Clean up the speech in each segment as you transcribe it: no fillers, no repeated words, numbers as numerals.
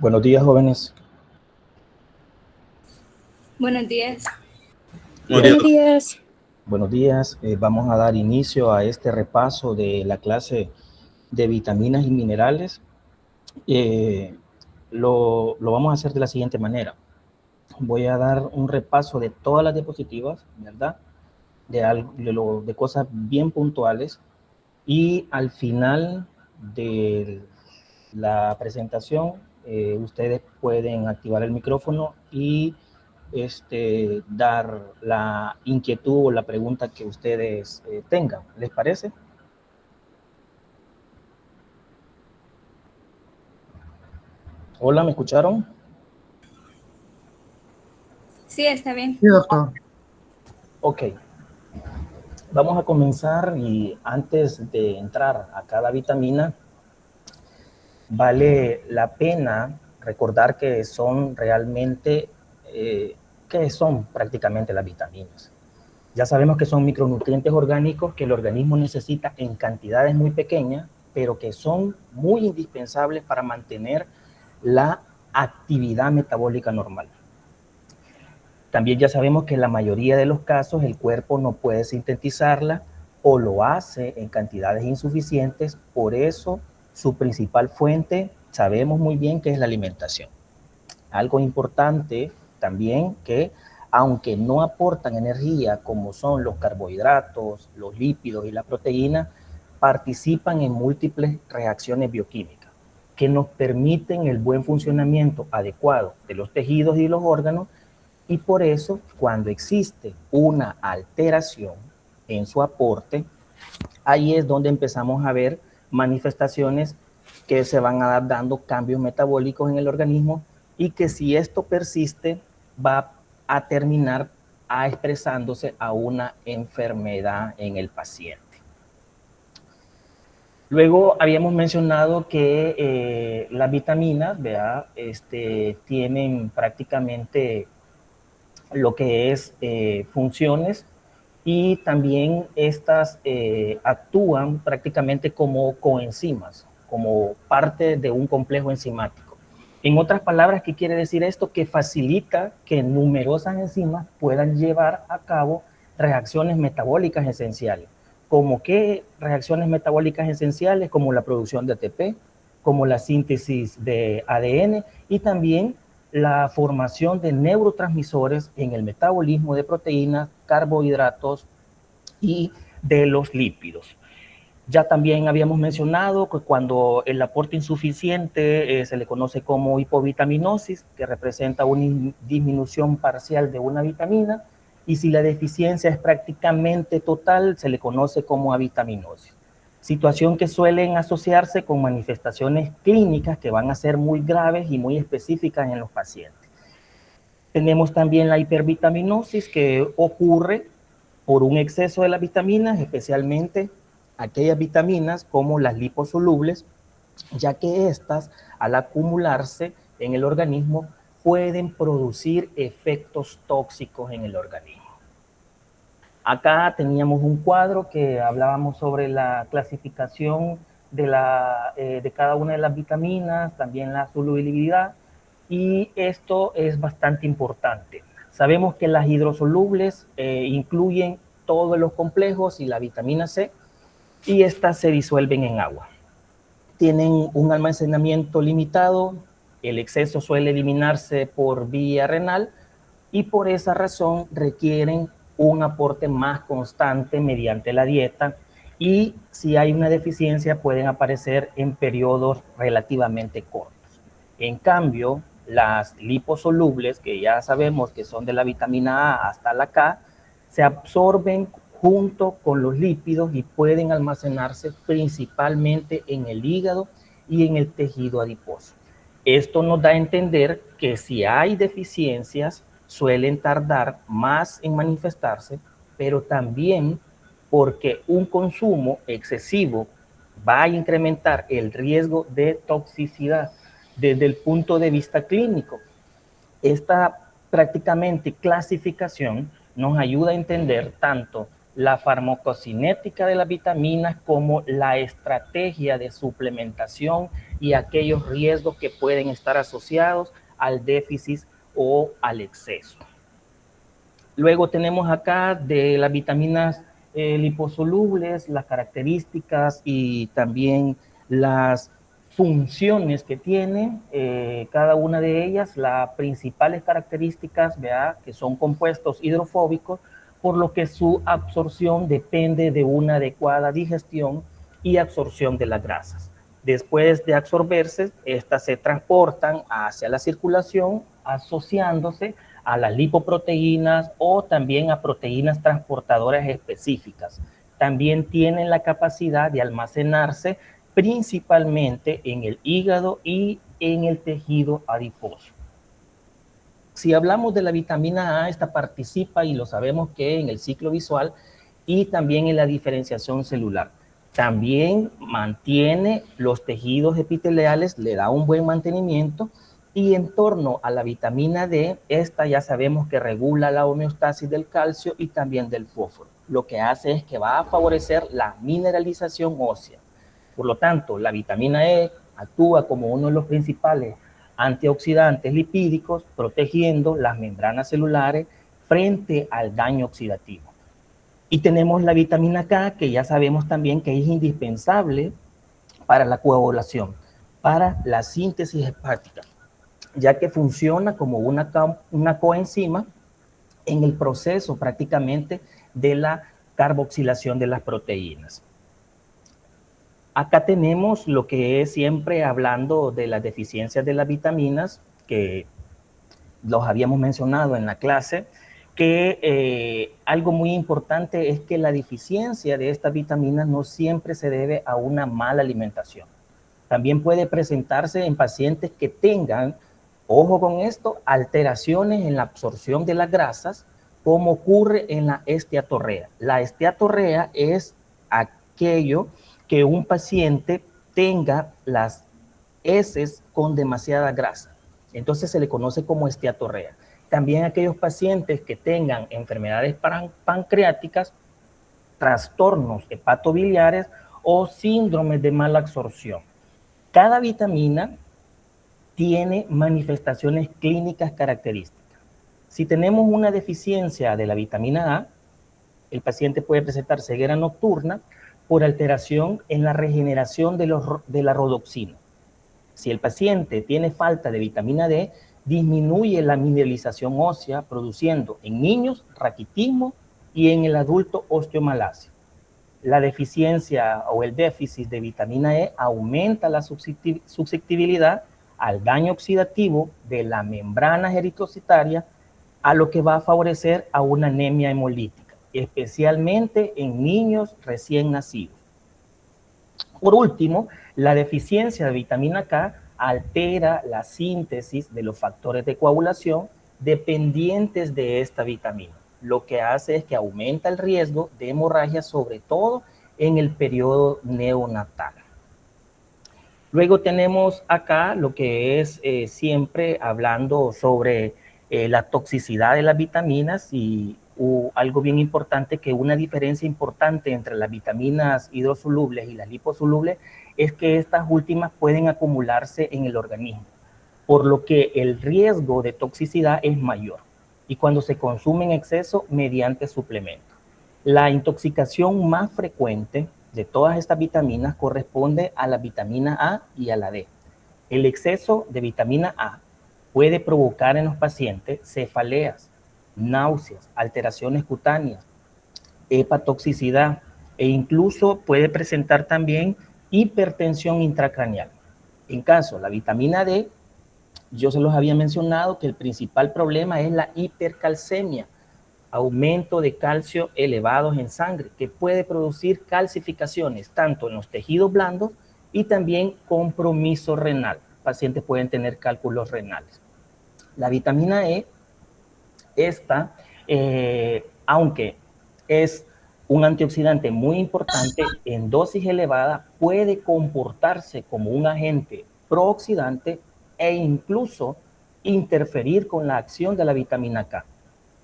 Buenos días, jóvenes. Buenos días. Buenos días. Buenos días. Vamos a dar inicio a este repaso de la clase de vitaminas y minerales. Lo vamos a hacer de la siguiente manera. Voy a dar un repaso de todas las diapositivas, ¿verdad? De cosas bien puntuales. Y al final de la presentación, ustedes pueden activar el micrófono y dar la inquietud o la pregunta que ustedes tengan. ¿Les parece? Hola, ¿me escucharon? Sí, está bien. Sí, doctor. Ok. Vamos a comenzar y antes de entrar a cada vitamina, vale la pena recordar que son realmente, ¿qué son prácticamente las vitaminas? Ya sabemos que son micronutrientes orgánicos que el organismo necesita en cantidades muy pequeñas, pero que son muy indispensables para mantener la actividad metabólica normal. También ya sabemos que en la mayoría de los casos el cuerpo no puede sintetizarla o lo hace en cantidades insuficientes, por eso su principal fuente sabemos muy bien que es la alimentación. Algo importante también que aunque no aportan energía como son los carbohidratos, los lípidos y la proteína, participan en múltiples reacciones bioquímicas que nos permiten el buen funcionamiento adecuado de los tejidos y los órganos, y por eso cuando existe una alteración en su aporte, ahí es donde empezamos a ver manifestaciones que se van a dar dando cambios metabólicos en el organismo y que si esto persiste va a terminar expresándose a una enfermedad en el paciente. Luego habíamos mencionado que las vitaminas, ¿verdad? Tienen prácticamente lo que es funciones, y también estas actúan prácticamente como coenzimas, como parte de un complejo enzimático. En otras palabras, ¿qué quiere decir esto? Que facilita que numerosas enzimas puedan llevar a cabo reacciones metabólicas esenciales. ¿Como qué reacciones metabólicas esenciales? Como la producción de ATP, como la síntesis de ADN y también la formación de neurotransmisores en el metabolismo de proteínas, carbohidratos y de los lípidos. Ya también habíamos mencionado que cuando el aporte insuficiente se le conoce como hipovitaminosis, que representa una disminución parcial de una vitamina, y si la deficiencia es prácticamente total, se le conoce como avitaminosis. Situación que suelen asociarse con manifestaciones clínicas que van a ser muy graves y muy específicas en los pacientes. Tenemos también la hipervitaminosis, que ocurre por un exceso de las vitaminas, especialmente aquellas vitaminas como las liposolubles, ya que estas, al acumularse en el organismo, pueden producir efectos tóxicos en el organismo. Acá teníamos un cuadro que hablábamos sobre la clasificación de cada una de las vitaminas, también la solubilidad, y esto es bastante importante. Sabemos que las hidrosolubles incluyen todos los complejos y la vitamina C, y estas se disuelven en agua. Tienen un almacenamiento limitado, el exceso suele eliminarse por vía renal y por esa razón requieren un aporte más constante mediante la dieta, y si hay una deficiencia pueden aparecer en periodos relativamente cortos. En cambio, las liposolubles, que ya sabemos que son de la vitamina A hasta la K, se absorben junto con los lípidos y pueden almacenarse principalmente en el hígado y en el tejido adiposo. Esto nos da a entender que si hay deficiencias, suelen tardar más en manifestarse, pero también porque un consumo excesivo va a incrementar el riesgo de toxicidad desde el punto de vista clínico. Esta prácticamente clasificación nos ayuda a entender tanto la farmacocinética de las vitaminas como la estrategia de suplementación y aquellos riesgos que pueden estar asociados al déficit o al exceso. Luego tenemos acá de las vitaminas liposolubles, las características y también las funciones que tiene cada una de ellas. Las principales características, ¿verdad?, que son compuestos hidrofóbicos, por lo que su absorción depende de una adecuada digestión y absorción de las grasas. Después de absorberse, estas se transportan hacia la circulación asociándose a las lipoproteínas o también a proteínas transportadoras específicas. También tienen la capacidad de almacenarse principalmente en el hígado y en el tejido adiposo. Si hablamos de la vitamina A, esta participa, y lo sabemos, que en el ciclo visual y también en la diferenciación celular. También mantiene los tejidos epiteliales, le da un buen mantenimiento, y en torno a la vitamina D, esta ya sabemos que regula la homeostasis del calcio y también del fósforo. Lo que hace es que va a favorecer la mineralización ósea. Por lo tanto, la vitamina E actúa como uno de los principales antioxidantes lipídicos, protegiendo las membranas celulares frente al daño oxidativo. Y tenemos la vitamina K, que ya sabemos también que es indispensable para la coagulación, para la síntesis hepática, ya que funciona como una coenzima en el proceso prácticamente de la carboxilación de las proteínas. Acá tenemos lo que es siempre hablando de las deficiencias de las vitaminas, que los habíamos mencionado en la clase, que algo muy importante es que la deficiencia de estas vitaminas no siempre se debe a una mala alimentación. También puede presentarse en pacientes que tengan, ojo con esto, alteraciones en la absorción de las grasas, como ocurre en la esteatorrea. La esteatorrea es aquello que un paciente tenga las heces con demasiada grasa. Entonces se le conoce como esteatorrea. También aquellos pacientes que tengan enfermedades pancreáticas, trastornos hepatobiliares o síndromes de mala absorción. Cada vitamina tiene manifestaciones clínicas características. Si tenemos una deficiencia de la vitamina A, el paciente puede presentar ceguera nocturna por alteración en la regeneración de la rodoxina. Si el paciente tiene falta de vitamina D, disminuye la mineralización ósea, produciendo en niños raquitismo y en el adulto osteomalacia. La deficiencia o el déficit de vitamina E aumenta la susceptibilidad al daño oxidativo de la membrana eritrocitaria, a lo que va a favorecer a una anemia hemolítica, especialmente en niños recién nacidos. Por último, la deficiencia de vitamina K altera la síntesis de los factores de coagulación dependientes de esta vitamina, lo que hace es que aumenta el riesgo de hemorragia, sobre todo en el periodo neonatal. Luego tenemos acá lo que es siempre hablando sobre la toxicidad de las vitaminas, y algo bien importante, que una diferencia importante entre las vitaminas hidrosolubles y las liposolubles es que estas últimas pueden acumularse en el organismo, por lo que el riesgo de toxicidad es mayor, y cuando se consume en exceso mediante suplemento. La intoxicación más frecuente de todas estas vitaminas corresponde a la vitamina A y a la D. El exceso de vitamina A puede provocar en los pacientes cefaleas, náuseas, alteraciones cutáneas, hepatotoxicidad, e incluso puede presentar también hipertensión intracraneal. En caso de la vitamina D, yo se los había mencionado que el principal problema es la hipercalcemia, aumento de calcio elevados en sangre, que puede producir calcificaciones tanto en los tejidos blandos y también compromiso renal. Pacientes pueden tener cálculos renales. La vitamina E, aunque es un antioxidante muy importante, en dosis elevada puede comportarse como un agente prooxidante e incluso interferir con la acción de la vitamina K.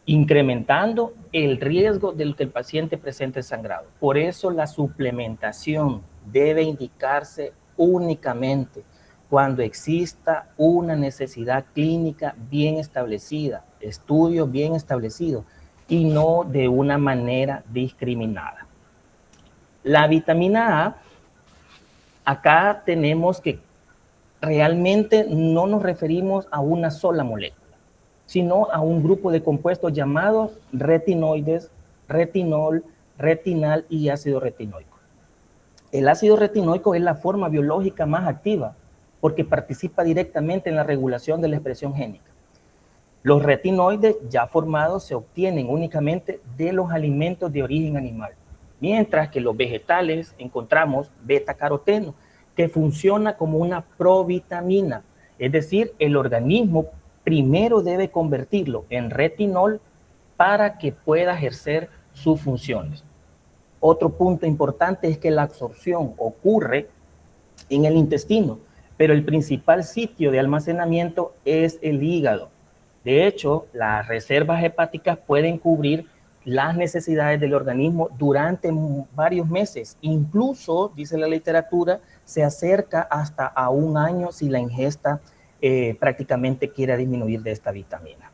incrementando el riesgo de que el paciente presente sangrado. Por eso la suplementación debe indicarse únicamente cuando exista una necesidad clínica bien establecida, estudios bien establecidos, y no de una manera discriminada. La vitamina A, acá tenemos que realmente no nos referimos a una sola molécula, sino a un grupo de compuestos llamados retinoides, retinol, retinal y ácido retinoico. El ácido retinoico es la forma biológica más activa porque participa directamente en la regulación de la expresión génica. Los retinoides ya formados se obtienen únicamente de los alimentos de origen animal, mientras que los vegetales encontramos beta-caroteno, que funciona como una provitamina, es decir, el organismo primero debe convertirlo en retinol para que pueda ejercer sus funciones. Otro punto importante es que la absorción ocurre en el intestino, pero el principal sitio de almacenamiento es el hígado. De hecho, las reservas hepáticas pueden cubrir las necesidades del organismo durante varios meses. Incluso, dice la literatura, se acerca hasta a un año si la ingesta prácticamente quiere disminuir de esta vitamina.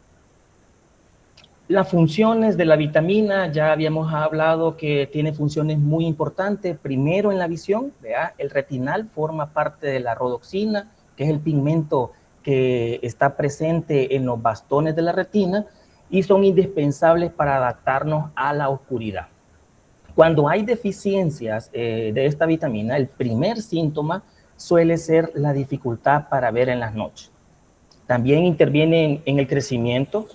Las funciones de la vitamina, ya habíamos hablado que tiene funciones muy importantes. Primero en la visión, ¿verdad? El retinal forma parte de la rodoxina, que es el pigmento que está presente en los bastones de la retina y son indispensables para adaptarnos a la oscuridad. Cuando hay deficiencias de esta vitamina, el primer síntoma suele ser la dificultad para ver en las noches. También interviene en el crecimiento,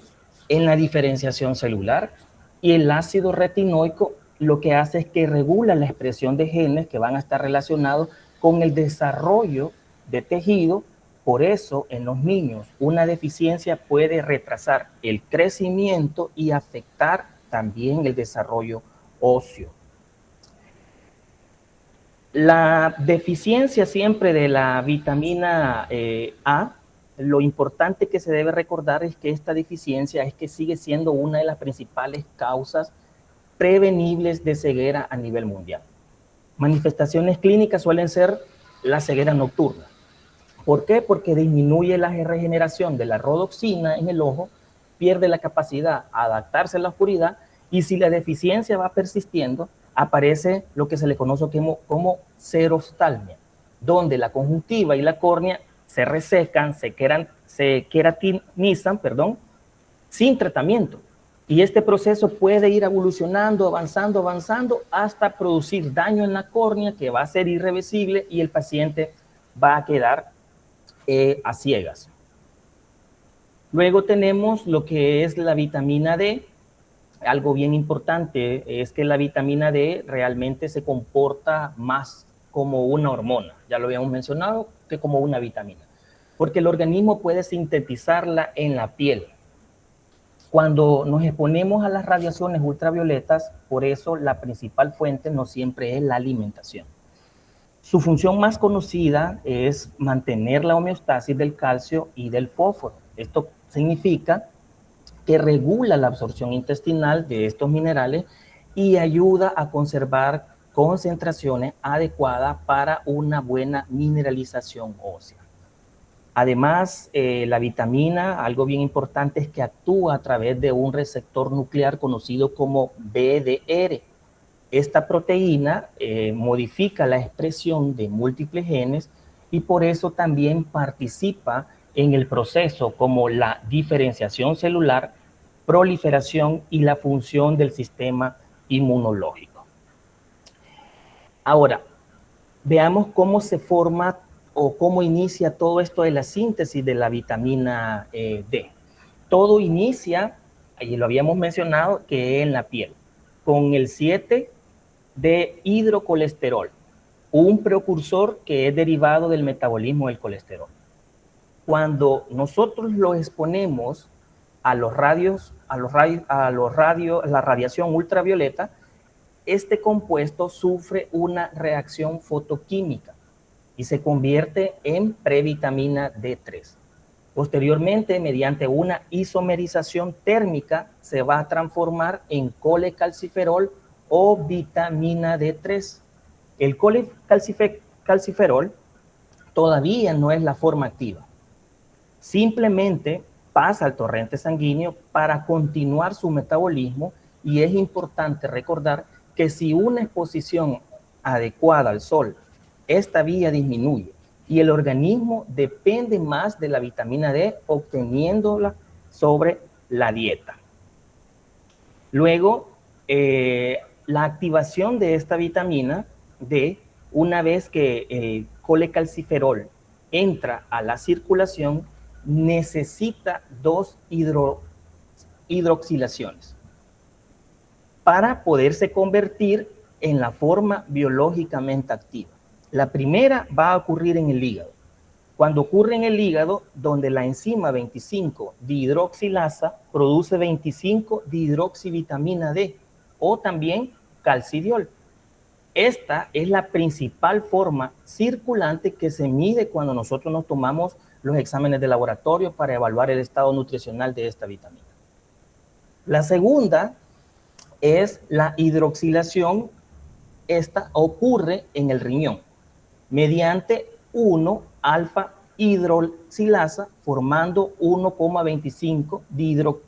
en la diferenciación celular, y el ácido retinoico lo que hace es que regula la expresión de genes que van a estar relacionados con el desarrollo de tejido. Por eso en los niños una deficiencia puede retrasar el crecimiento y afectar también el desarrollo óseo. La deficiencia siempre de la vitamina A, lo importante que se debe recordar es que esta deficiencia es que sigue siendo una de las principales causas prevenibles de ceguera a nivel mundial. Manifestaciones clínicas suelen ser la ceguera nocturna. ¿Por qué? Porque disminuye la regeneración de la rodoxina en el ojo, pierde la capacidad a adaptarse a la oscuridad, y si la deficiencia va persistiendo, aparece lo que se le conoce como xeroftalmia, donde la conjuntiva y la córnea se resecan, se queratinizan, sin tratamiento. Y este proceso puede ir evolucionando, avanzando, hasta producir daño en la córnea que va a ser irreversible y el paciente va a quedar a ciegas. Luego tenemos lo que es la vitamina D. Algo bien importante es que la vitamina D realmente se comporta más como una hormona, ya lo habíamos mencionado, que como una vitamina, porque el organismo puede sintetizarla en la piel. Cuando nos exponemos a las radiaciones ultravioletas, por eso la principal fuente no siempre es la alimentación. Su función más conocida es mantener la homeostasis del calcio y del fósforo. Esto significa que regula la absorción intestinal de estos minerales y ayuda a conservar concentraciones adecuadas para una buena mineralización ósea. Además, la vitamina, algo bien importante es que actúa a través de un receptor nuclear conocido como BDR. Esta proteína modifica la expresión de múltiples genes y por eso también participa en el proceso como la diferenciación celular, proliferación y la función del sistema inmunológico. Ahora, veamos cómo se forma o cómo inicia todo esto de la síntesis de la vitamina D. Todo inicia, y lo habíamos mencionado, que en la piel, con el 7 de hidrocolesterol, un precursor que es derivado del metabolismo del colesterol. Cuando nosotros lo exponemos a la radiación ultravioleta, este compuesto sufre una reacción fotoquímica y se convierte en previtamina D3. Posteriormente, mediante una isomerización térmica, se va a transformar en colecalciferol o vitamina D3. El colecalciferol todavía no es la forma activa. Simplemente pasa al torrente sanguíneo para continuar su metabolismo, y es importante recordar que si una exposición adecuada al sol, esta vía disminuye y el organismo depende más de la vitamina D obteniéndola sobre la dieta. Luego, la activación de esta vitamina D, una vez que el colecalciferol entra a la circulación, necesita dos hidroxilaciones para poderse convertir en la forma biológicamente activa. La primera va a ocurrir en el hígado. Cuando ocurre en el hígado, donde la enzima 25-dihidroxilasa produce 25-dihidroxivitamina D o también calcidiol. Esta es la principal forma circulante que se mide cuando nosotros nos tomamos los exámenes de laboratorio para evaluar el estado nutricional de esta vitamina. La segunda es la hidroxilación. Esta ocurre en el riñón mediante 1-alfa hidroxilasa formando 1,25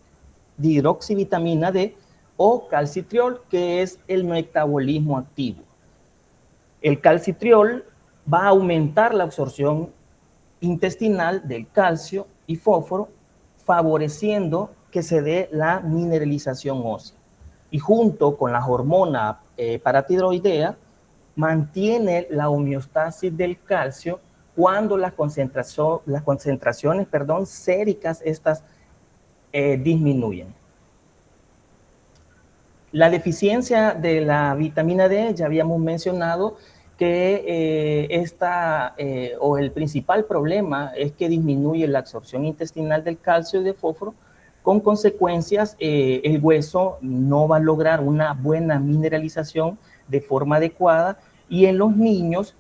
dihidroxivitamina D o calcitriol, que es el metabolismo activo. El calcitriol va a aumentar la absorción intestinal del calcio y fósforo, favoreciendo que se dé la mineralización ósea. Y junto con la hormona paratiroidea, mantiene la homeostasis del calcio cuando las concentraciones séricas disminuyen. La deficiencia de la vitamina D, ya habíamos mencionado que el principal problema es que disminuye la absorción intestinal del calcio y de fósforo. Con consecuencias, el hueso no va a lograr una buena mineralización de forma adecuada, y en los niños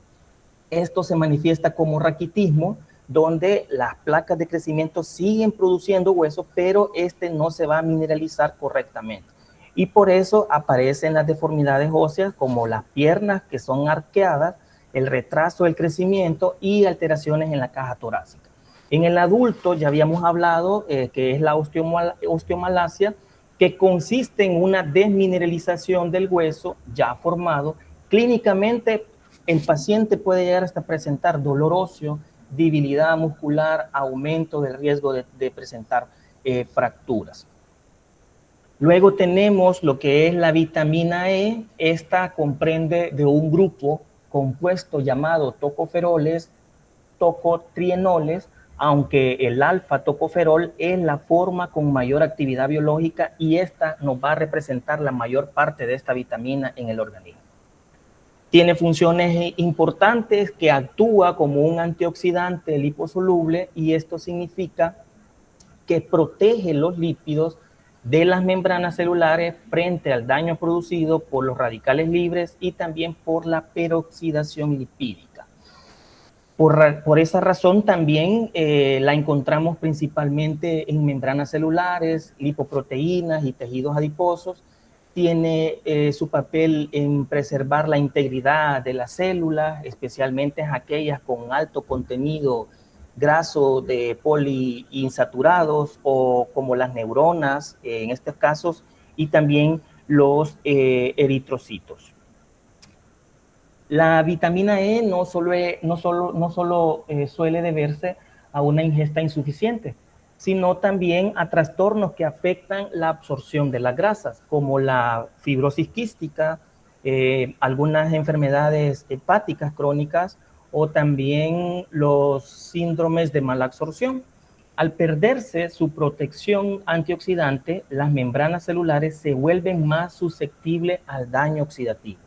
esto se manifiesta como raquitismo, donde las placas de crecimiento siguen produciendo hueso, pero no se va a mineralizar correctamente. Y por eso aparecen las deformidades óseas como las piernas que son arqueadas, el retraso del crecimiento y alteraciones en la caja torácica. En el adulto ya habíamos hablado que es la osteomalacia, que consiste en una desmineralización del hueso ya formado. Clínicamente, el paciente puede llegar hasta presentar dolor óseo, debilidad muscular, aumento del riesgo de presentar fracturas. Luego tenemos lo que es la vitamina E. Esta comprende de un grupo compuesto llamado tocoferoles, tocotrienoles, aunque el alfa-tocoferol es la forma con mayor actividad biológica y esta nos va a representar la mayor parte de esta vitamina en el organismo. Tiene funciones importantes, que actúa como un antioxidante liposoluble, y esto significa que protege los lípidos de las membranas celulares frente al daño producido por los radicales libres y también por la peroxidación lipídica. Por esa razón también la encontramos principalmente en membranas celulares, lipoproteínas y tejidos adiposos. Tiene su papel en preservar la integridad de las células, especialmente aquellas con alto contenido graso de poliinsaturados, o como las neuronas en estos casos, y también los eritrocitos. La vitamina E no solo suele deberse a una ingesta insuficiente, sino también a trastornos que afectan la absorción de las grasas, como la fibrosis quística, algunas enfermedades hepáticas crónicas, o también los síndromes de mala absorción. Al perderse su protección antioxidante, las membranas celulares se vuelven más susceptibles al daño oxidativo.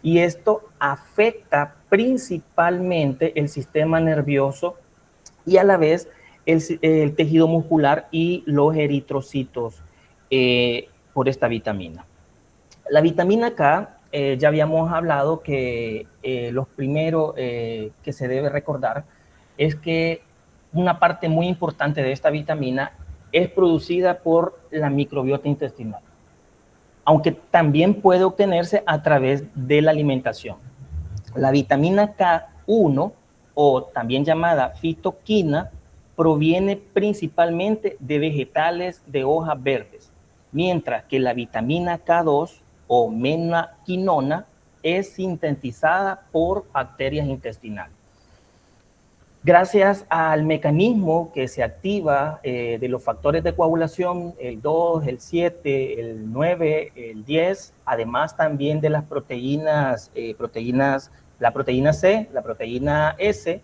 Y esto afecta principalmente el sistema nervioso y a la vez el tejido muscular y los eritrocitos por esta vitamina. La vitamina K, ya habíamos hablado que los primeros que se debe recordar es que una parte muy importante de esta vitamina es producida por la microbiota intestinal, aunque también puede obtenerse a través de la alimentación. La vitamina K1, o también llamada fitoquina, proviene principalmente de vegetales de hojas verdes, mientras que la vitamina K2 o menaquinona es sintetizada por bacterias intestinales. Gracias al mecanismo que se activa de los factores de coagulación, el 2, el 7, el 9, el 10, además también de las proteínas, la proteína C, la proteína S,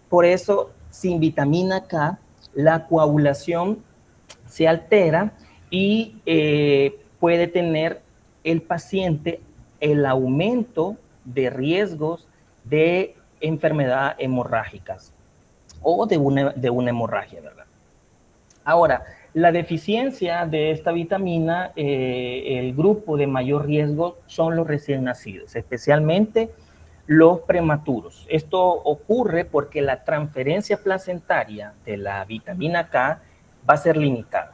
por eso sin vitamina K la coagulación se altera y puede tener el paciente el aumento de riesgos de enfermedades hemorrágicas o de una hemorragia, ¿verdad? Ahora, la deficiencia de esta vitamina, el grupo de mayor riesgo son los recién nacidos, especialmente los prematuros. Esto ocurre porque la transferencia placentaria de la vitamina K va a ser limitada.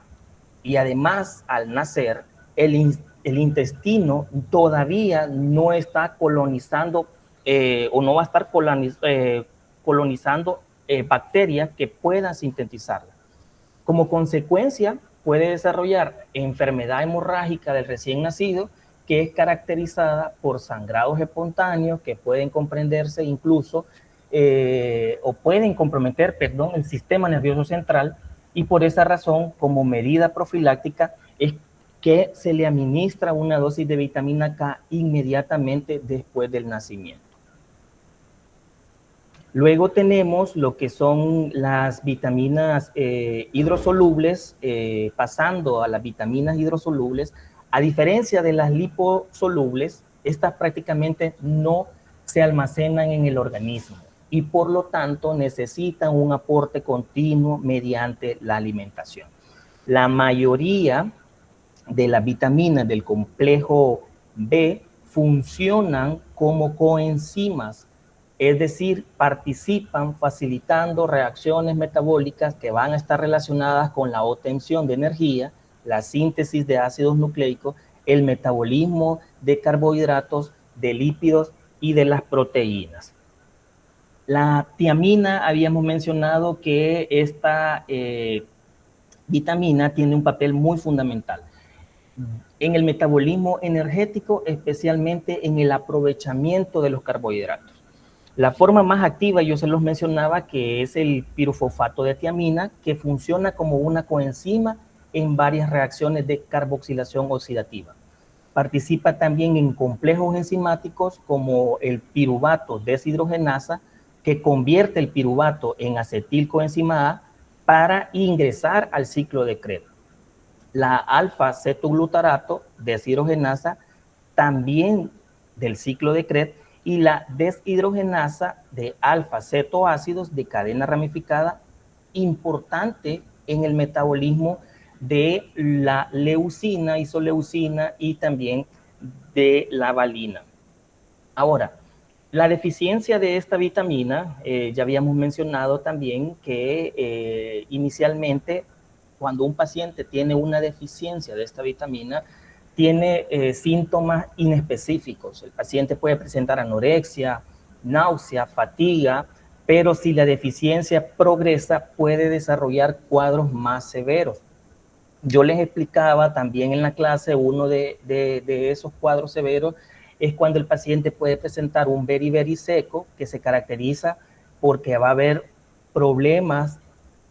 Y además, al nacer, el intestino todavía no está colonizando o no va a estar colonizando bacterias que puedan sintetizarla. Como consecuencia, puede desarrollar enfermedad hemorrágica del recién nacido, que es caracterizada por sangrados espontáneos que pueden comprenderse incluso o pueden comprometer, perdón, el sistema nervioso central, y por esa razón, como medida profiláctica, es que se le administra una dosis de vitamina K inmediatamente después del nacimiento. Luego tenemos lo que son las vitaminas hidrosolubles, pasando a las vitaminas hidrosolubles. A diferencia de las liposolubles, estas prácticamente no se almacenan en el organismo y por lo tanto necesitan un aporte continuo mediante la alimentación. La mayoría de las vitaminas del complejo B funcionan como coenzimas, es decir, participan facilitando reacciones metabólicas que van a estar relacionadas con la obtención de energía, la síntesis de ácidos nucleicos, el metabolismo de carbohidratos, de lípidos y de las proteínas. La tiamina, habíamos mencionado que esta vitamina tiene un papel muy fundamental en el metabolismo energético, especialmente en el aprovechamiento de los carbohidratos. La forma más activa, yo se los mencionaba, que es el pirofosfato de tiamina, que funciona como una coenzima en varias reacciones de carboxilación oxidativa. Participa también en complejos enzimáticos como el piruvato deshidrogenasa, que convierte el piruvato en acetilcoenzima A para ingresar al ciclo de Krebs. La alfa-cetoglutarato deshidrogenasa, también del ciclo de Krebs, y la deshidrogenasa de alfa-cetoácidos de cadena ramificada, importante en el metabolismo de la leucina, isoleucina y también de la valina. Ahora, la deficiencia de esta vitamina, ya habíamos mencionado también que inicialmente cuando un paciente tiene una deficiencia de esta vitamina, tiene síntomas inespecíficos. El paciente puede presentar anorexia, náusea, fatiga, pero si la deficiencia progresa, puede desarrollar cuadros más severos. Yo les explicaba también en la clase, uno de esos cuadros severos es cuando el paciente puede presentar un beriberi seco, que se caracteriza porque va a haber problemas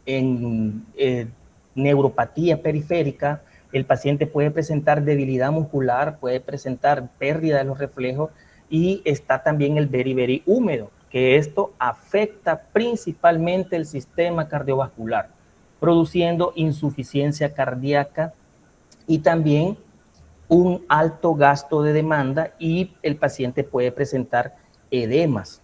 en neuropatía periférica. El paciente puede presentar debilidad muscular, puede presentar pérdida de los reflejos, y está también el beriberi húmedo, que esto afecta principalmente el sistema cardiovascular, produciendo insuficiencia cardíaca y también un alto gasto de demanda, y el paciente puede presentar edemas.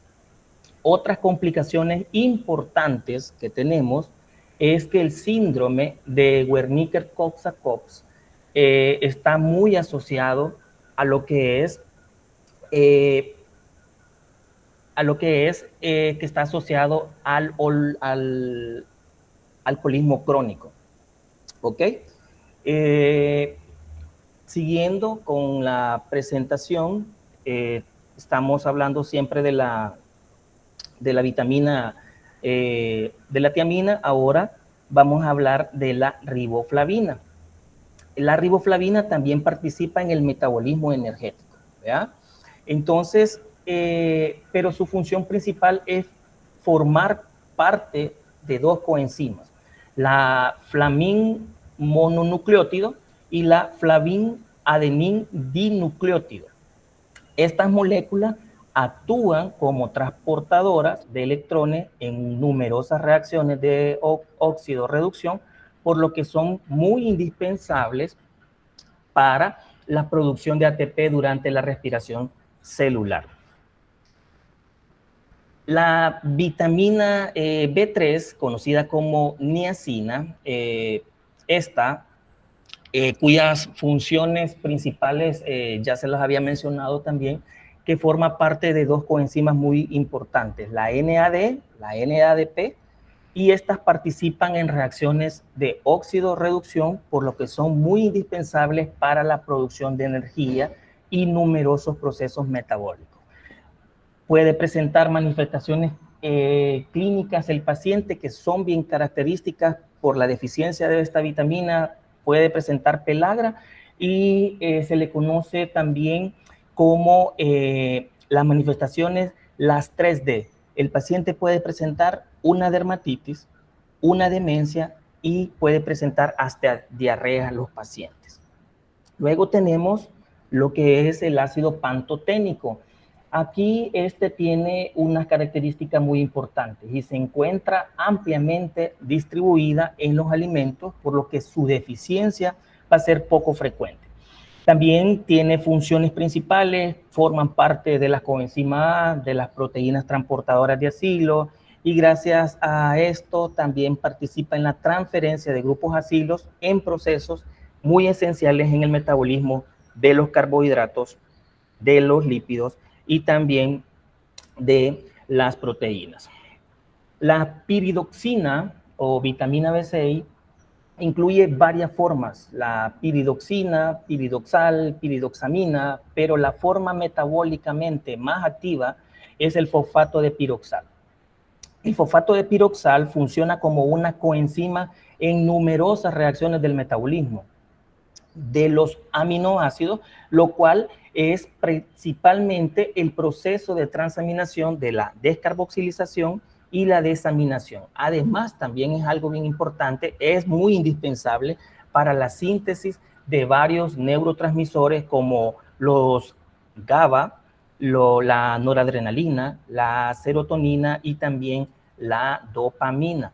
Otras complicaciones importantes que tenemos es que el síndrome de Wernicke-Korsakoff está muy asociado a lo que es a lo que es que está asociado al alcoholismo crónico. ¿Ok? Siguiendo con la presentación, estamos hablando siempre de la vitamina, de la tiamina. Ahora vamos a hablar de la riboflavina. La riboflavina también participa en el metabolismo energético, ¿verdad? Entonces, pero su función principal es formar parte de dos coenzimas, la flamin mononucleótido y la flavin adenin dinucleótido. Estas moléculas actúan como transportadoras de electrones en numerosas reacciones de óxido-reducción, por lo que son muy indispensables para la producción de ATP durante la respiración celular. La vitamina B3, conocida como niacina, cuyas funciones principales ya se las había mencionado también, que forma parte de dos coenzimas muy importantes, la NAD, la NADP, y estas participan en reacciones de óxido-reducción, por lo que son muy indispensables para la producción de energía y numerosos procesos metabólicos. Puede presentar manifestaciones clínicas el paciente que son bien características por la deficiencia de esta vitamina. Puede presentar pelagra y se le conoce también como las manifestaciones, las 3D. El paciente puede presentar una dermatitis, una demencia y puede presentar hasta diarrea a los pacientes. Luego tenemos lo que es el ácido pantoténico. Aquí tiene unas características muy importantes y se encuentra ampliamente distribuida en los alimentos, por lo que su deficiencia va a ser poco frecuente. También tiene funciones principales, forman parte de las coenzimas A, de las proteínas transportadoras de acilo, y gracias a esto también participa en la transferencia de grupos acilos en procesos muy esenciales en el metabolismo de los carbohidratos, de los lípidos y también de las proteínas. La piridoxina o vitamina B6 incluye varias formas, la piridoxina, piridoxal, piridoxamina, pero la forma metabólicamente más activa es el fosfato de piroxal. El fosfato de piroxal funciona como una coenzima en numerosas reacciones del metabolismo de los aminoácidos, lo cual es principalmente el proceso de transaminación de la descarboxilización y la desaminación. Además, también es algo bien importante, es muy indispensable para la síntesis de varios neurotransmisores como los GABA, la noradrenalina, la serotonina y también la dopamina.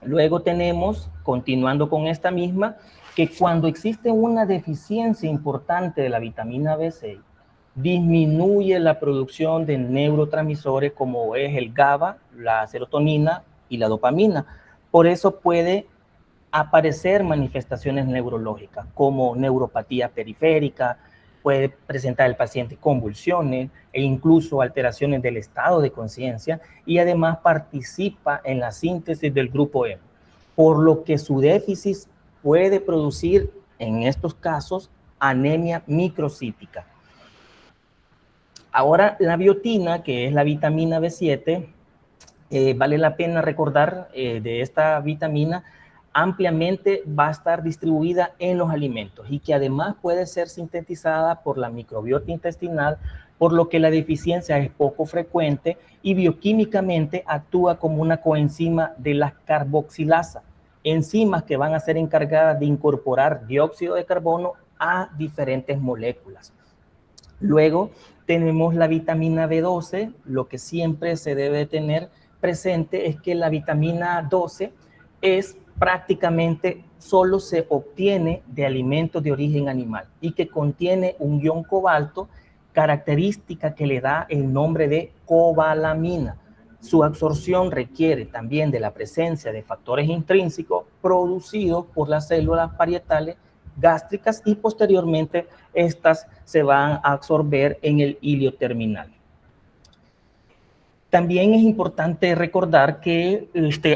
Luego tenemos, continuando con esta misma, que cuando existe una deficiencia importante de la vitamina B6, disminuye la producción de neurotransmisores como es el GABA, la serotonina y la dopamina. Por eso puede aparecer manifestaciones neurológicas como neuropatía periférica, puede presentar el paciente convulsiones e incluso alteraciones del estado de conciencia, y además participa en la síntesis del grupo M, por lo que su déficit puede producir en estos casos anemia microcítica. Ahora la biotina, que es la vitamina B7, vale la pena recordar de esta vitamina, ampliamente va a estar distribuida en los alimentos y que además puede ser sintetizada por la microbiota intestinal, por lo que la deficiencia es poco frecuente y bioquímicamente actúa como una coenzima de la carboxilasa, enzimas que van a ser encargadas de incorporar dióxido de carbono a diferentes moléculas. Luego tenemos la vitamina B12. Lo que siempre se debe tener presente es que la vitamina 12 es prácticamente solo se obtiene de alimentos de origen animal y que contiene un ion cobalto, característica que le da el nombre de cobalamina. Su absorción requiere también de la presencia de factores intrínsecos producidos por las células parietales gástricas y posteriormente estas se van a absorber en el hilio terminal. También es importante recordar que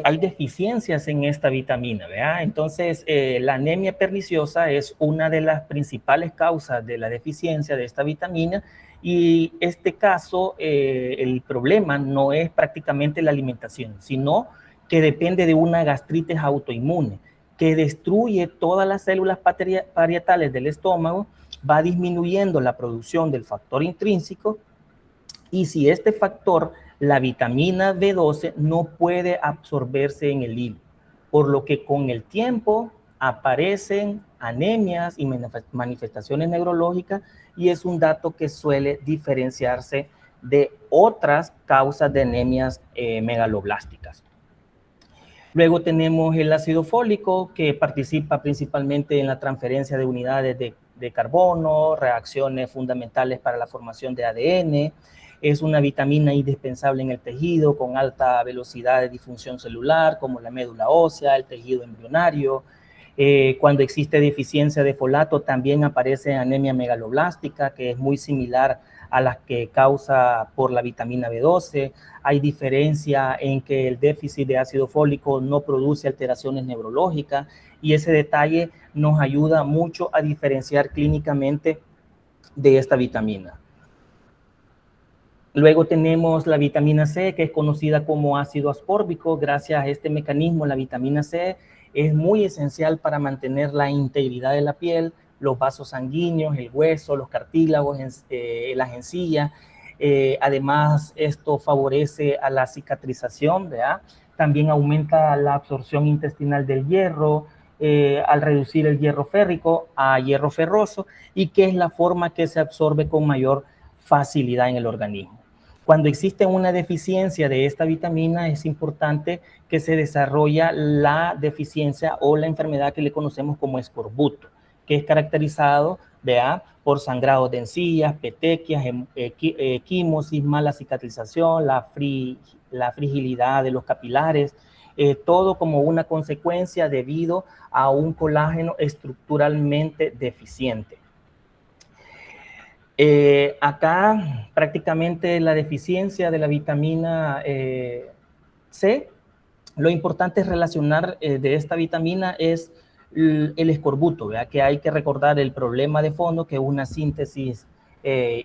hay deficiencias en esta vitamina, ¿verdad? Entonces, la anemia perniciosa es una de las principales causas de la deficiencia de esta vitamina, y este caso, el problema no es prácticamente la alimentación, sino que depende de una gastritis autoinmune que destruye todas las células parietales del estómago, va disminuyendo la producción del factor intrínseco, y si este factor, la vitamina B12, no puede absorberse en el hilo, por lo que con el tiempo aparecen anemias y manifestaciones neurológicas, y es un dato que suele diferenciarse de otras causas de anemias megaloblásticas. Luego tenemos el ácido fólico, que participa principalmente en la transferencia de unidades de carbono, reacciones fundamentales para la formación de ADN. Es una vitamina indispensable en el tejido con alta velocidad de disfunción celular, como la médula ósea, el tejido embrionario. Cuando existe deficiencia de folato, también aparece anemia megaloblástica, que es muy similar a las que causa por la vitamina B12. Hay diferencia en que el déficit de ácido fólico no produce alteraciones neurológicas, y ese detalle nos ayuda mucho a diferenciar clínicamente de esta vitamina. Luego tenemos la vitamina C, que es conocida como ácido ascórbico. Gracias a este mecanismo, la vitamina C es muy esencial para mantener la integridad de la piel, los vasos sanguíneos, el hueso, los cartílagos, las encías. Además, esto favorece a la cicatrización, ¿verdad? También aumenta la absorción intestinal del hierro, al reducir el hierro férrico a hierro ferroso, y que es la forma que se absorbe con mayor facilidad en el organismo. Cuando existe una deficiencia de esta vitamina, es importante que se desarrolla la deficiencia o la enfermedad que le conocemos como escorbuto, que es caracterizado por sangrado de encías, petequias, equimosis, mala cicatrización, la fragilidad de los capilares, todo como una consecuencia debido a un colágeno estructuralmente deficiente. Acá prácticamente la deficiencia de la vitamina C, lo importante es relacionar de esta vitamina es el escorbuto, ¿verdad? Que hay que recordar el problema de fondo, que es una síntesis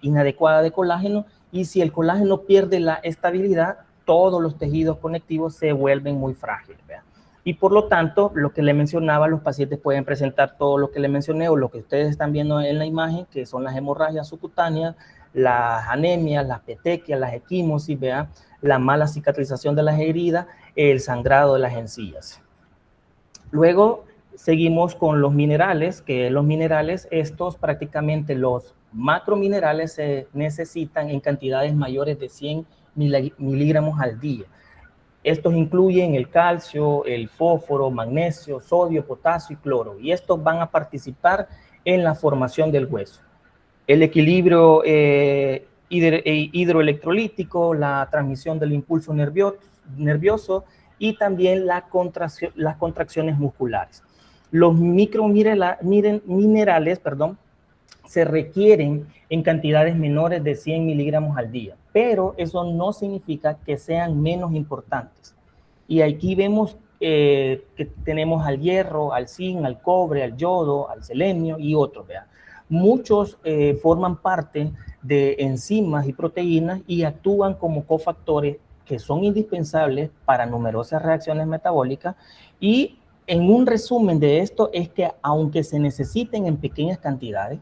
inadecuada de colágeno, y si el colágeno pierde la estabilidad, todos los tejidos conectivos se vuelven muy frágiles, ¿verdad? Y por lo tanto, lo que le mencionaba, los pacientes pueden presentar todo lo que le mencioné o lo que ustedes están viendo en la imagen, que son las hemorragias subcutáneas, las anemias, las petequias, las equimosis, ¿verdad? La mala cicatrización de las heridas, el sangrado de las encías. Luego seguimos con los minerales, que los minerales, estos prácticamente los macrominerales se necesitan en cantidades mayores de 100 miligramos al día. Estos incluyen el calcio, el fósforo, magnesio, sodio, potasio y cloro, y estos van a participar en la formación del hueso. El equilibrio hidroelectrolítico, la transmisión del impulso nervioso y también las contracciones musculares. Los microminerales, se requieren en cantidades menores de 100 miligramos al día, pero eso no significa que sean menos importantes. Y aquí vemos que tenemos al hierro, al zinc, al cobre, al yodo, al selenio y otros, ¿verdad? Muchos forman parte de enzimas y proteínas y actúan como cofactores que son indispensables para numerosas reacciones metabólicas, y en un resumen de esto es que aunque se necesiten en pequeñas cantidades,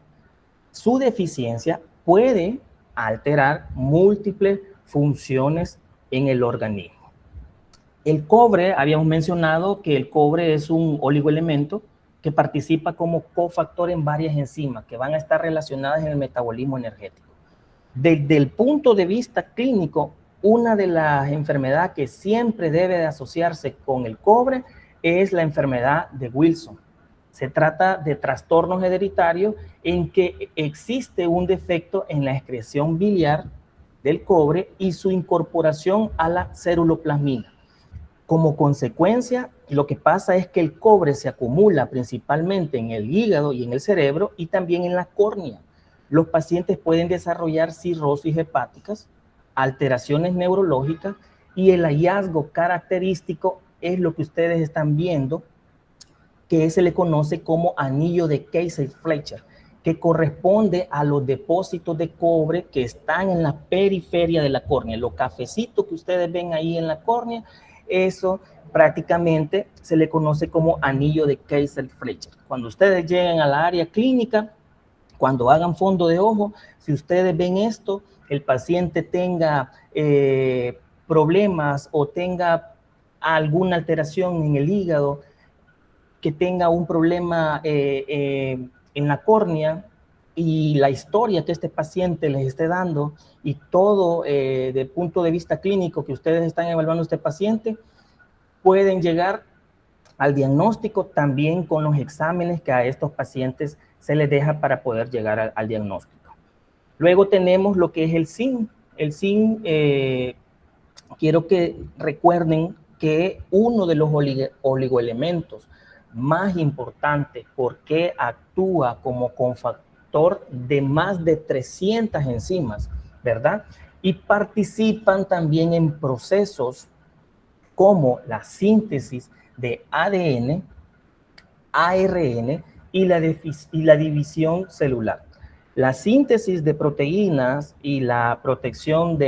su deficiencia puede alterar múltiples funciones en el organismo. El cobre, habíamos mencionado que el cobre es un oligoelemento que participa como cofactor en varias enzimas que van a estar relacionadas en el metabolismo energético. Desde el punto de vista clínico, una de las enfermedades que siempre debe de asociarse con el cobre es la enfermedad de Wilson. Se trata de trastornos hereditarios en que existe un defecto en la excreción biliar del cobre y su incorporación a la ceruloplasmina. Como consecuencia, lo que pasa es que el cobre se acumula principalmente en el hígado y en el cerebro y también en la córnea. Los pacientes pueden desarrollar cirrosis hepáticas alteraciones neurológicas, y el hallazgo característico es lo que ustedes están viendo, que se le conoce como anillo de Kayser-Fletcher, que corresponde a los depósitos de cobre que están en la periferia de la córnea. Los cafecitos que ustedes ven ahí en la córnea, eso prácticamente se le conoce como anillo de Kayser-Fletcher. Cuando ustedes lleguen a la área clínica, cuando hagan fondo de ojo, si ustedes ven esto, el paciente tenga problemas o tenga alguna alteración en el hígado, que tenga un problema en la córnea, y la historia que este paciente les esté dando y todo desde el punto de vista clínico que ustedes están evaluando a este paciente, pueden llegar al diagnóstico también con los exámenes que a estos pacientes se les deja para poder llegar al diagnóstico. Luego tenemos lo que es el zinc. El zinc, quiero que recuerden que uno de los oligoelementos más importantes, porque actúa como cofactor de más de 300 enzimas, ¿verdad? Y participan también en procesos como la síntesis de ADN, ARN y la división celular. La síntesis de proteínas y la protección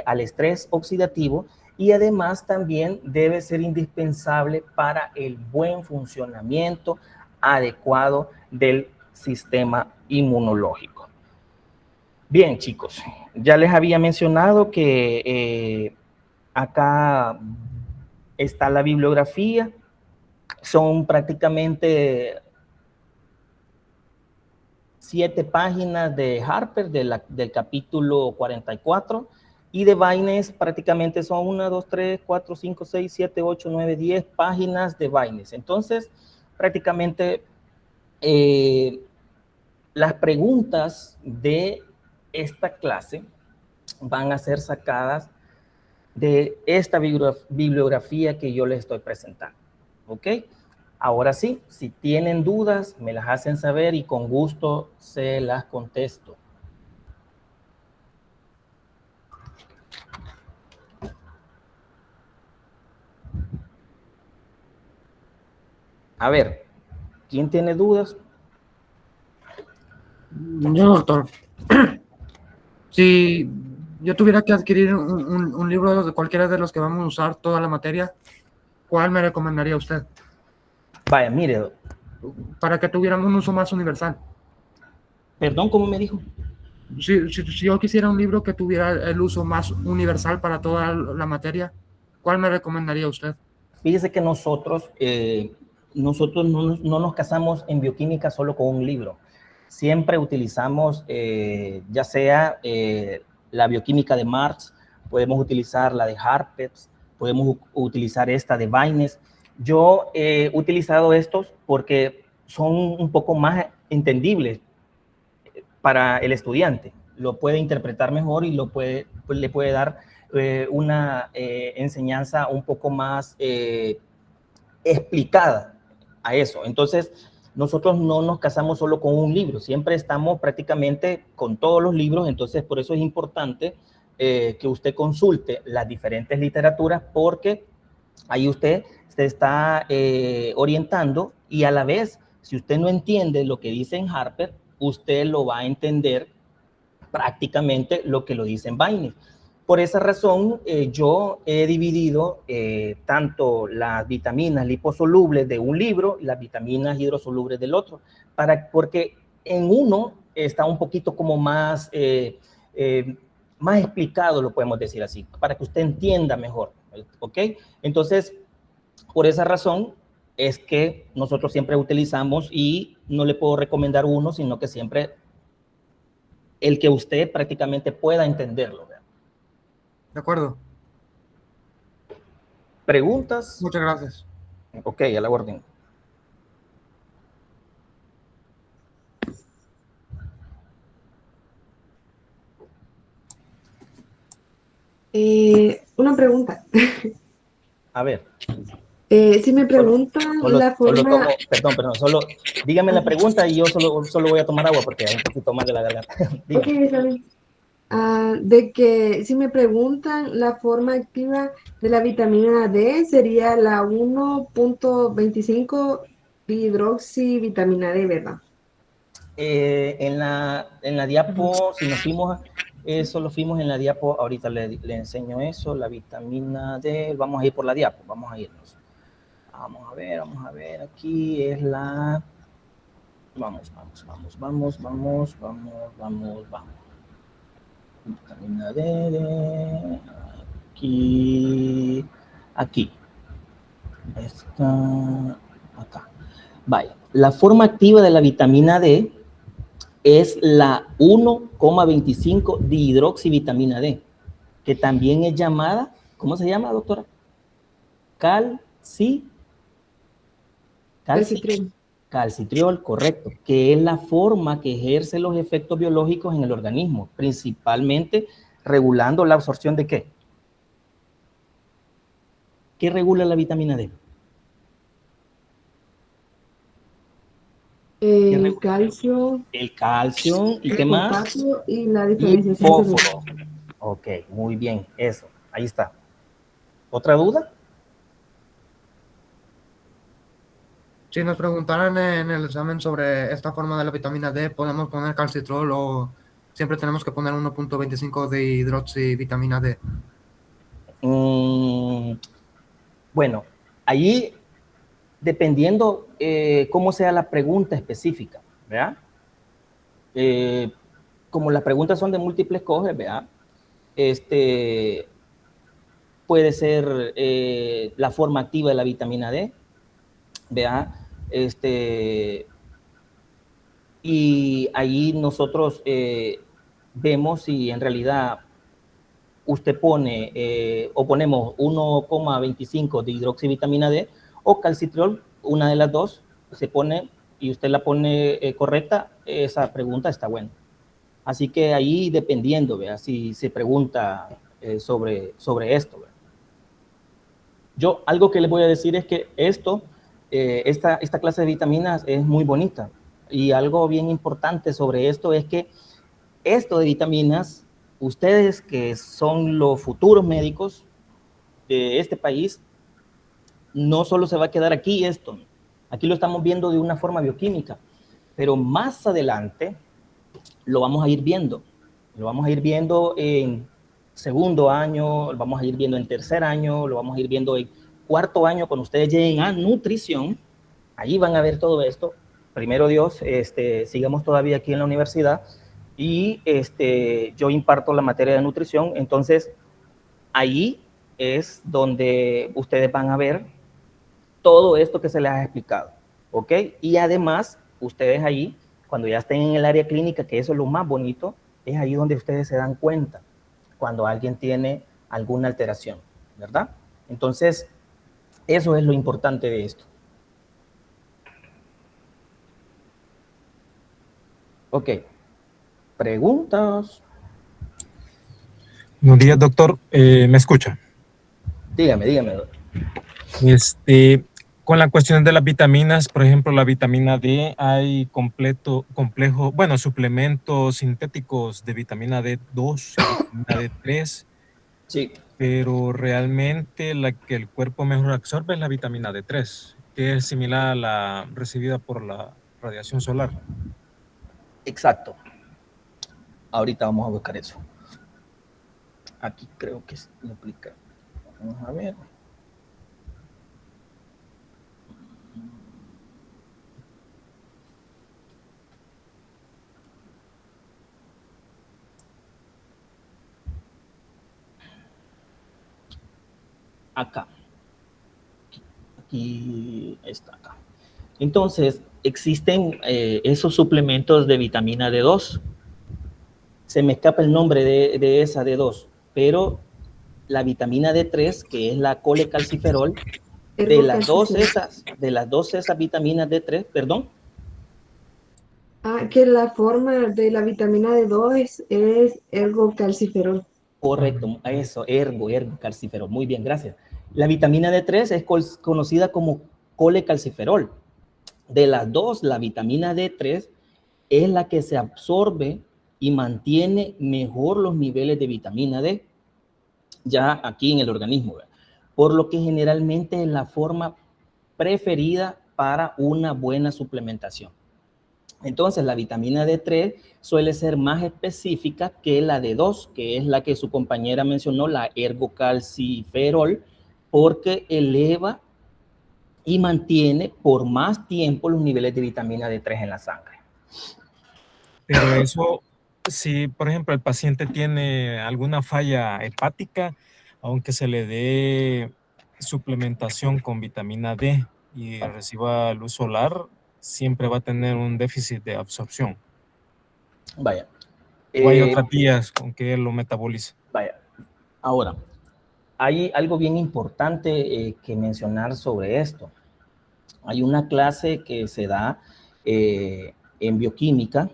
al estrés oxidativo, y además también debe ser indispensable para el buen funcionamiento adecuado del sistema inmunológico. Bien, chicos, ya les había mencionado que acá está la bibliografía. Son prácticamente 7 páginas de Harper del capítulo 44, y de Vines prácticamente son 1, 2, 3, 4, 5, 6, 7, 8, 9, 10 páginas de Vines. Entonces, prácticamente las preguntas de esta clase van a ser sacadas de esta bibliografía que yo les estoy presentando, ¿ok? Ahora sí, si tienen dudas, me las hacen saber y con gusto se las contesto. A ver, ¿quién tiene dudas? Yo, doctor. Si yo tuviera que adquirir un libro de cualquiera de los que vamos a usar toda la materia, ¿cuál me recomendaría usted? Vaya, mire. Para que tuviéramos un uso más universal. Perdón, ¿cómo me dijo? Si yo quisiera un libro que tuviera el uso más universal para toda la materia, ¿cuál me recomendaría usted? Fíjese que nosotros no nos casamos en bioquímica solo con un libro. Siempre utilizamos, ya sea la bioquímica de Marx, podemos utilizar la de Harper, podemos utilizar esta de Vines. Yo he utilizado estos porque son un poco más entendibles para el estudiante. Lo puede interpretar mejor y le puede dar una enseñanza un poco más explicada a eso. Entonces, nosotros no nos casamos solo con un libro, siempre estamos prácticamente con todos los libros. Entonces, por eso es importante que usted consulte las diferentes literaturas, porque ahí usted se está orientando, y a la vez, si usted no entiende lo que dice en Harper, usted lo va a entender prácticamente lo que lo dice en Vines. Por esa razón, yo he dividido tanto las vitaminas liposolubles de un libro y las vitaminas hidrosolubles del otro, porque en uno está un poquito como más explicado, lo podemos decir así, para que usted entienda mejor, ¿ok? Entonces, por esa razón es que nosotros siempre utilizamos, y no le puedo recomendar uno, sino que siempre el que usted prácticamente pueda entenderlo. ¿Verdad? De acuerdo. ¿Preguntas? Muchas gracias. Ok, a la orden. Una pregunta. A ver. Si me preguntan la forma... Perdón, solo dígame la pregunta y yo solo voy a tomar agua porque hay un poquito más de la garganta. Ok, está bien. de que si me preguntan la forma activa de la vitamina D, sería la 1.25 dihidroxivitamina D, ¿verdad? En la diapo, si nos fuimos, eso lo fuimos en la diapo, ahorita le enseño eso, la vitamina D, vamos a ir por la diapo, vamos a irnos. Vamos a ver, aquí es la, vamos. Vitamina D, aquí, está acá. Vaya, la forma activa de la vitamina D es la 1,25 dihidroxivitamina D, que también es llamada, ¿cómo se llama, doctora? Calcitriol, correcto, que es la forma que ejerce los efectos biológicos en el organismo, principalmente regulando la absorción de ¿qué? ¿Qué regula la vitamina D? El calcio. El calcio, ¿y qué el más? potasio y la Y diferenciación celular. fósforo. Ok, muy bien, eso, ahí está. ¿Otra duda? Si nos preguntaran en el examen sobre esta forma de la vitamina D, ¿podemos poner calcitrol o siempre tenemos que poner 1.25 de hidroxivitamina D? Bueno, ahí dependiendo cómo sea la pregunta específica, ¿verdad? Como las preguntas son de múltiples coges, ¿verdad? Puede ser la forma activa de la vitamina D, ¿verdad? Y ahí nosotros vemos si en realidad usted pone o ponemos 1,25 de hidroxivitamina D o calcitriol, una de las dos, se pone y usted la pone correcta, esa pregunta está buena. Así que ahí dependiendo, ¿vea? Si se pregunta sobre esto, ¿vea? Yo algo que les voy a decir es que esta clase de vitaminas es muy bonita y algo bien importante sobre esto es que esto de vitaminas, ustedes que son los futuros médicos de este país, no solo se va a quedar aquí esto, aquí lo estamos viendo de una forma bioquímica, pero más adelante lo vamos a ir viendo en segundo año, lo vamos a ir viendo en tercer año, lo vamos a ir viendo en cuarto año, cuando ustedes lleguen a nutrición, ahí van a ver todo esto. Primero Dios, sigamos todavía aquí en la universidad y yo imparto la materia de nutrición, entonces ahí es donde ustedes van a ver todo esto que se les ha explicado, ¿ok? Y además, ustedes ahí, cuando ya estén en el área clínica, que eso es lo más bonito, es ahí donde ustedes se dan cuenta cuando alguien tiene alguna alteración, ¿verdad? Entonces, eso es lo importante de esto. Ok. ¿Preguntas? Buenos días, doctor. ¿Me escucha? Dígame, doctor. Con la cuestión de las vitaminas, por ejemplo, la vitamina D, hay suplementos sintéticos de vitamina D2, vitamina D3. Sí. Pero realmente la que el cuerpo mejor absorbe es la vitamina D3, que es similar a la recibida por la radiación solar. Exacto. Ahorita vamos a buscar eso. Aquí creo que lo aplica. Vamos a ver. Acá. Aquí está acá. Entonces, existen esos suplementos de vitamina D2. Se me escapa el nombre de esa D2, pero la vitamina D3, que es la colecalciferol, de las dos esas vitaminas D3, perdón. Que la forma de la vitamina D2 es ergocalciferol. Correcto, eso, ergocalciferol. Muy bien, gracias. La vitamina D3 es conocida como colecalciferol. De las dos, la vitamina D3 es la que se absorbe y mantiene mejor los niveles de vitamina D ya aquí en el organismo, ¿verdad? Por lo que generalmente es la forma preferida para una buena suplementación. Entonces, la vitamina D3 suele ser más específica que la D2, que es la que su compañera mencionó, la ergocalciferol, porque eleva y mantiene por más tiempo los niveles de vitamina D3 en la sangre. Pero eso, si por ejemplo el paciente tiene alguna falla hepática, aunque se le dé suplementación con vitamina D y reciba luz solar, siempre va a tener un déficit de absorción. Vaya. O hay otras vías con que él lo metabolice. Vaya. Ahora, hay algo bien importante que mencionar sobre esto. Hay una clase que se da en bioquímica,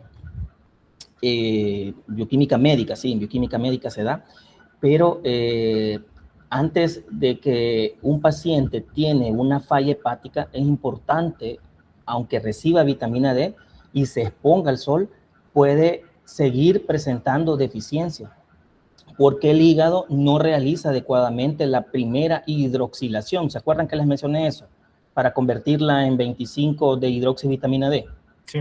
bioquímica médica, sí, en bioquímica médica se da, pero antes de que un paciente tiene una falla hepática, es importante, aunque reciba vitamina D y se exponga al sol, puede seguir presentando deficiencia, porque el hígado no realiza adecuadamente la primera hidroxilación. ¿Se acuerdan que les mencioné eso? Para convertirla en 25 de hidroxivitamina D. Sí.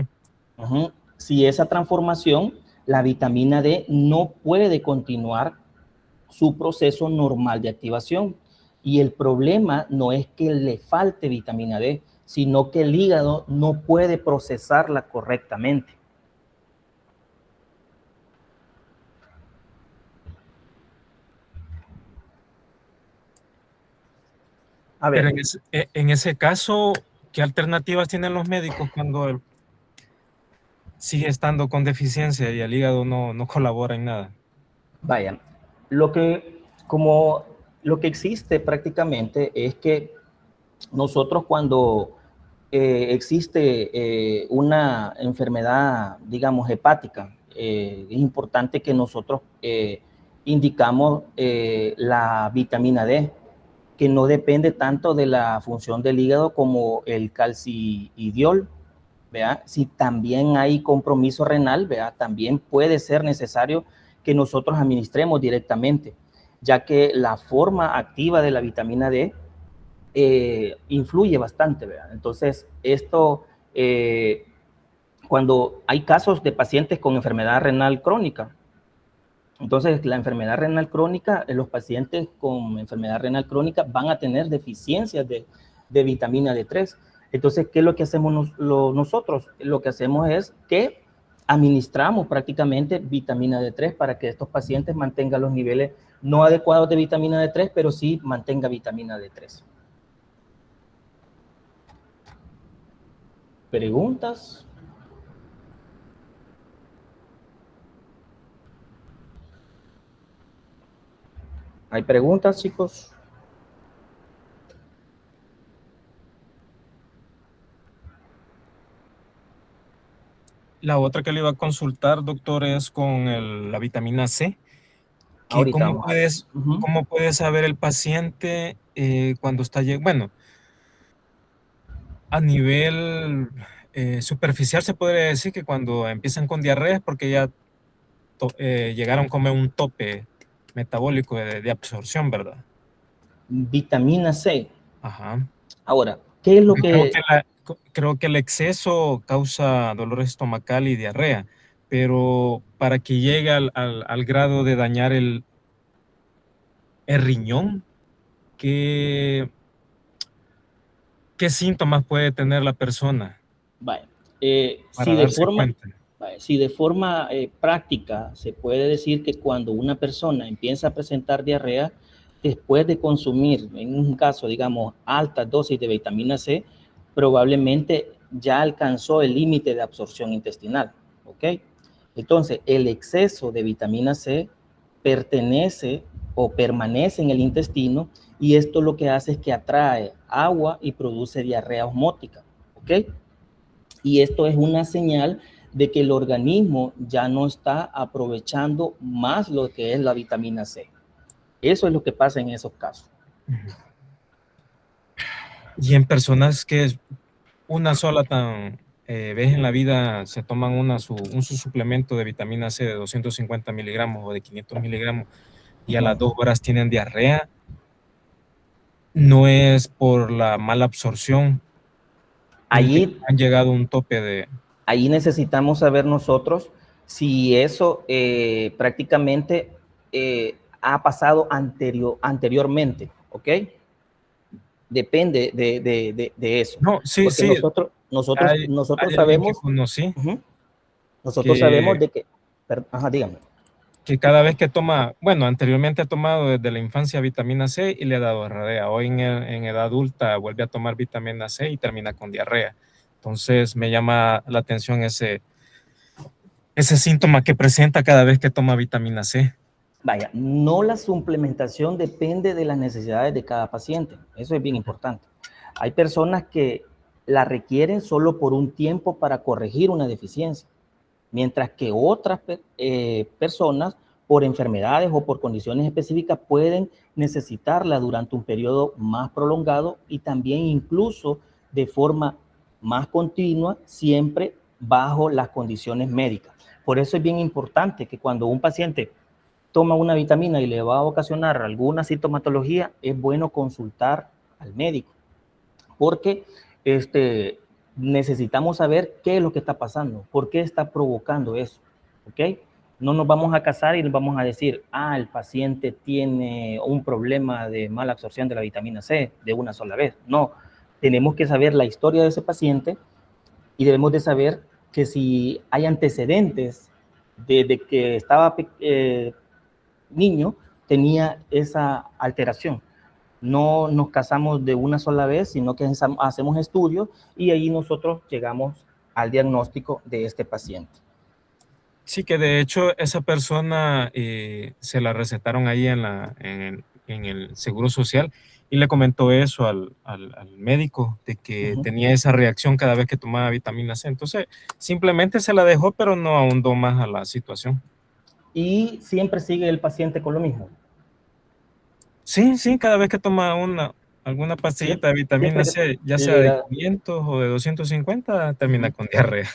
Si esa transformación, la vitamina D no puede continuar su proceso normal de activación. Y el problema no es que le falte vitamina D, sino que el hígado no puede procesarla correctamente. A ver. Pero en ese caso, ¿qué alternativas tienen los médicos cuando sigue estando con deficiencia y el hígado no colabora en nada? Vaya, lo que existe prácticamente es que nosotros cuando existe una enfermedad, digamos, hepática, es importante que nosotros indicamos la vitamina D, que no depende tanto de la función del hígado como el calcidiol, ¿vea? Si también hay compromiso renal, ¿vea? También puede ser necesario que nosotros administremos directamente, ya que la forma activa de la vitamina D influye bastante, ¿verdad? Entonces, esto, cuando hay casos de pacientes con enfermedad renal crónica, entonces la enfermedad renal crónica, los pacientes con enfermedad renal crónica van a tener deficiencias de vitamina D3. Entonces, ¿qué es lo que hacemos nosotros? Lo que hacemos es que administramos prácticamente vitamina D3 para que estos pacientes mantengan los niveles no adecuados de vitamina D3, pero sí mantenga vitamina D3. ¿Preguntas? ¿Hay preguntas, chicos? La otra que le iba a consultar, doctor, es con la vitamina C. Ahorita. ¿Cómo puede saber el paciente cuando está llegando? Bueno, a nivel superficial se podría decir que cuando empiezan con diarrea es porque ya llegaron como a un tope metabólico de absorción, ¿verdad? Vitamina C. Ajá. Ahora, ¿qué es lo que...? Creo que el exceso causa dolor estomacal y diarrea, pero para que llegue al grado de dañar el riñón, ¿qué síntomas puede tener la persona? Vale. Si de forma práctica se puede decir que cuando una persona empieza a presentar diarrea, después de consumir, en un caso, digamos, altas dosis de vitamina C, probablemente ya alcanzó el límite de absorción intestinal, ¿ok? Entonces, el exceso de vitamina C pertenece o permanece en el intestino y esto lo que hace es que atrae agua y produce diarrea osmótica, ¿ok? Y esto es una señal de que el organismo ya no está aprovechando más lo que es la vitamina C. Eso es lo que pasa en esos casos. Y en personas que es una sola tan vez en la vida se toman un suplemento de vitamina C de 250 miligramos o de 500 miligramos y a las 2 horas tienen diarrea, no es por la mala absorción, Allí, han llegado a un tope de... Ahí necesitamos saber nosotros si eso prácticamente ha pasado anteriormente, ¿ok? Depende de eso. No, sí, Porque sí. nosotros Hay alguien sabemos... que conocí, nosotros sabemos de que... Ajá, dígame. Que cada vez que toma, bueno, anteriormente ha tomado desde la infancia vitamina C y le ha dado diarrea. Hoy en edad adulta vuelve a tomar vitamina C y termina con diarrea. Entonces me llama la atención ese síntoma que presenta cada vez que toma vitamina C. Vaya, no, la suplementación depende de las necesidades de cada paciente. Eso es bien importante. Hay personas que la requieren solo por un tiempo para corregir una deficiencia, mientras que otras personas, por enfermedades o por condiciones específicas, pueden necesitarla durante un periodo más prolongado y también incluso de forma más continua, siempre bajo las condiciones médicas. Por eso es bien importante que cuando un paciente toma una vitamina y le va a ocasionar alguna sintomatología, es bueno consultar al médico, porque necesitamos saber qué es lo que está pasando, por qué está provocando eso, ¿ok? No nos vamos a casar y nos vamos a decir, el paciente tiene un problema de mala absorción de la vitamina C de una sola vez. No, tenemos que saber la historia de ese paciente y debemos de saber que si hay antecedentes desde que estaba niño, tenía esa alteración. No nos casamos de una sola vez, sino que hacemos estudios y ahí nosotros llegamos al diagnóstico de este paciente. Sí, que de hecho esa persona se la recetaron ahí en el Seguro Social y le comentó eso al médico, de que tenía esa reacción cada vez que tomaba vitamina C. Entonces, simplemente se la dejó, pero no ahondó más a la situación. ¿Y siempre sigue el paciente con lo mismo? Sí, sí, cada vez que toma alguna pastillita de vitamina C, ya sea de 500 o de 250, termina con diarrea.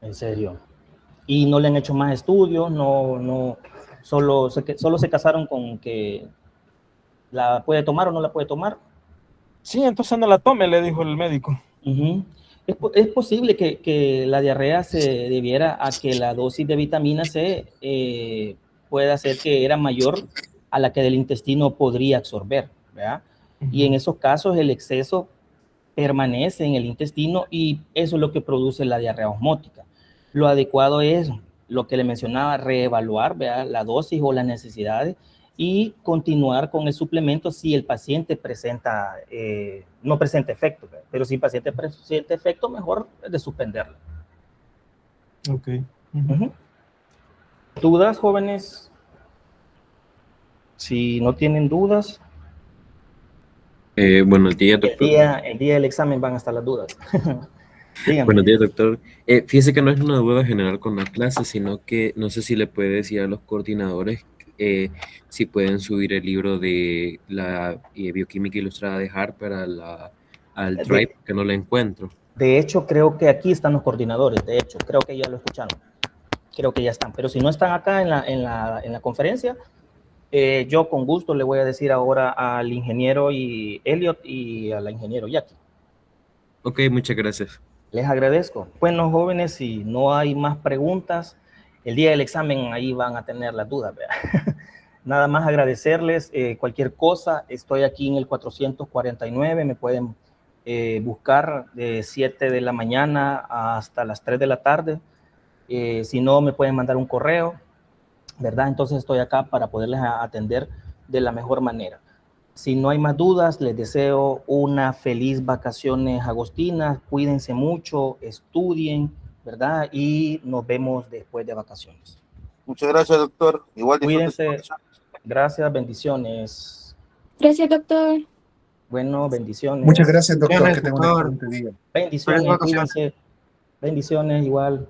¿En serio? ¿Y no le han hecho más estudios? Solo se casaron con que la puede tomar o no la puede tomar? Sí, entonces no la tome, le dijo el médico. Es posible que la diarrea se debiera a que la dosis de vitamina C pueda ser que era mayor a la que del intestino podría absorber, ¿verdad? Y en esos casos el exceso permanece en el intestino y eso es lo que produce la diarrea osmótica. Lo adecuado es lo que le mencionaba, reevaluar, ¿verdad?, la dosis o las necesidades y continuar con el suplemento si el paciente no presenta efecto, ¿verdad? Pero si el paciente presenta efecto, mejor de suspenderlo. Ok. ¿Dudas, jóvenes? Si no tienen dudas. Buenos días, doctor. El día del examen van a estar las dudas. Buenos días, doctor. Fíjese que no es una duda general con la clase, sino que no sé si le puede decir a los coordinadores si pueden subir el libro de la bioquímica ilustrada de Harper al Drive, que no lo encuentro. De hecho, creo que aquí están los coordinadores. De hecho, creo que ya lo escucharon. Creo que ya están. Pero si no están acá en la conferencia, yo con gusto le voy a decir ahora al ingeniero Elliot y a la ingeniero Jackie. Ok, muchas gracias. Les agradezco. Bueno, jóvenes, si no hay más preguntas, el día del examen ahí van a tener las dudas, ¿verdad? Nada más agradecerles. Cualquier cosa, estoy aquí en el 449, me pueden buscar de 7 de la mañana hasta las 3 de la tarde. Si no, me pueden mandar un correo, ¿verdad? Entonces estoy acá para poderles atender de la mejor manera. Si no hay más dudas, les deseo una feliz vacaciones agostinas, cuídense mucho, estudien, ¿verdad? Y nos vemos después de vacaciones. Muchas gracias, doctor. Igual cuídense. Gracias, bendiciones. Gracias, doctor. Bueno, bendiciones. Muchas gracias, doctor. Que tenga un excelente día. Bendiciones, cuídense. Bendiciones igual.